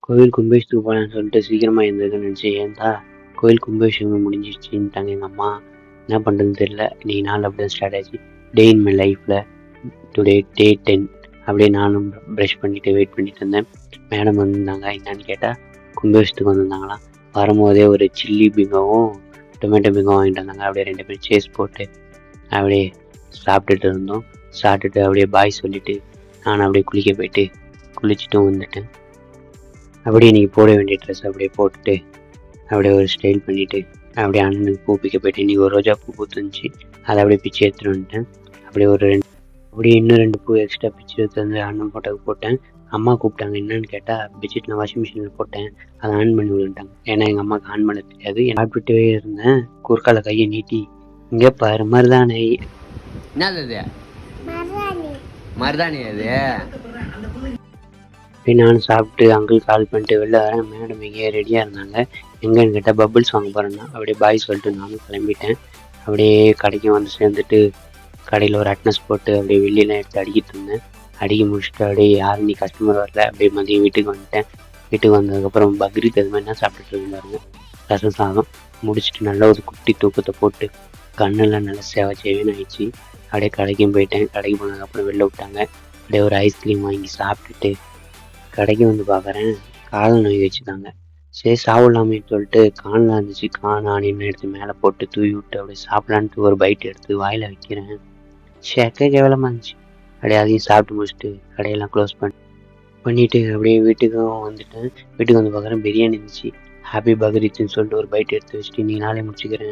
கோவில் கும்பாபிஷேகத்துக்கு போகலான்னு சொல்லிட்டு சீக்கிரமாக எழுந்திருக்கேன்னு நினச்சி ஏன்டா கோவில் கும்பாபிஷேகம் முடிஞ்சிருச்சுன்ட்டாங்க எங்கள் அம்மா. என்ன பண்ணுறதுன்னு தெரியல. இன்றைக்கி நாள் அப்படியே ஸ்டார்ட் ஆச்சு. டே இன் மை லைஃப்பில் டுடே டே 10. அப்படியே நானும் ப்ரஷ் பண்ணிவிட்டு வெயிட் பண்ணிட்டு இருந்தேன். மேடம் வந்திருந்தாங்க. என்னன்னு கேட்டால் கும்பாபிஷேகத்துக்கு வந்திருந்தாங்களாம். வரும்போதே ஒரு சில்லி பிங்காவும் டொமேட்டோ பிங்காவும் வாங்கிட்டு வந்தாங்க. அப்படியே 2 பேரும் சேஸ் போட்டு அப்படியே சாப்பிட்டுட்டு இருந்தோம். சாப்பிட்டுட்டு அப்படியே பாய் சொல்லிவிட்டு நான் அப்படியே குளிக்க போயிட்டு குளிச்சுட்டும் வந்துட்டேன். அப்படியே இன்றைக்கி போட வேண்டிய ட்ரெஸ் அப்படியே போட்டுட்டு அப்படியே ஒரு ஸ்டைல் பண்ணிவிட்டு அப்படியே அண்ணனுக்கு பூ பிக்க போயிட்டு இன்றைக்கி ஒரு ரோஜா பூ பூத்துருந்துச்சு. அதை அப்படியே பிச்சு எடுத்துகிட்டு வந்துட்டேன். அப்படியே அப்படியே இன்னும் 2 பூ எக்ஸ்ட்ரா பிச்சு எடுத்து வந்து அண்ணன் போட்டோக்கு போட்டேன். அம்மா கூப்பிட்டாங்க. என்னன்னு கேட்டால் பெட்ஷீட் நான் வாஷிங் மிஷினில் போட்டேன், அதை ஆன் பண்ணி விட்டுட்டாங்க. ஏன்னா எங்கள் அம்மாவுக்கு ஆன் பண்ண தெரியாது. சாப்பிட்டுட்டே இருந்தேன். குறுக்கால கையை நீட்டி இங்கே பாரு மருதானே. என்னது அது? மருதாணி அது. போய் நானும் சாப்பிட்டு அங்கிள் கால் பண்ணிட்டு வெளில வரேன். மேடம் எங்கேயே ரெடியாக இருந்தாங்க. எங்கன்னு கேட்டால் பபிள்ஸ் வாங்க போகிறேன்னா அப்படியே பாய் சொல்லிட்டு நானும் கிளம்பிட்டேன். அப்படியே கடைக்கு வந்து சேர்ந்துட்டு கடையில் ஒரு அட்னஸ் போட்டு அப்படியே வெளியெல்லாம் எடுத்து அடிக்கிட்டு இருந்தேன். அடிக்க முடிச்சுட்டு அப்படியே யாரும் நீ கஸ்டமர் வரல. அப்படியே மதியம் வீட்டுக்கு வந்துட்டேன். வீட்டுக்கு வந்ததுக்கப்புறம் பக்ரீத் அது மாதிரி தான் சாப்பிட்டுட்டு இருந்தாருங்க. ரசம் சாதம் முடிச்சுட்டு நல்லா ஒரு குட்டி தூக்கத்தை போட்டு கண்ணெல்லாம் நல்லா சேவைன்னு ஆயிடுச்சு. அப்படியே கடைக்கும் போயிட்டேன். கடைக்கு போனதுக்கப்புறம் வெளில விட்டாங்க. அப்படியே ஒரு ஐஸ்கிரீம் வாங்கி சாப்பிட்டுட்டு கடைக்கு வந்து பார்க்குறேன், காதல் நோய் வச்சுருக்காங்க. சரி சாப்பிட்லாமேன்னு சொல்லிட்டு கானில் இருந்துச்சு. கான் ஆனியன் எடுத்து மேலே போட்டு தூவி விட்டு அப்படியே சாப்பிட்லான்ட்டு ஒரு பைட் எடுத்து வாயில் வைக்கிறேன். செக்க கேவலமாக இருந்துச்சு. அப்படியே அதையும் சாப்பிட்டு முடிச்சுட்டு கடையெல்லாம் க்ளோஸ் பண்ணிவிட்டு அப்படியே வீட்டுக்கும் வந்துட்டேன். வீட்டுக்கு வந்து பார்க்குறேன் பிரியாணி இருந்துச்சு. ஹாப்பி பக்ரீத்னு சொல்லிட்டு ஒரு பைட் எடுத்து வச்சுட்டு இன்றைக்கி நாளே முடிச்சுக்கிறேன்.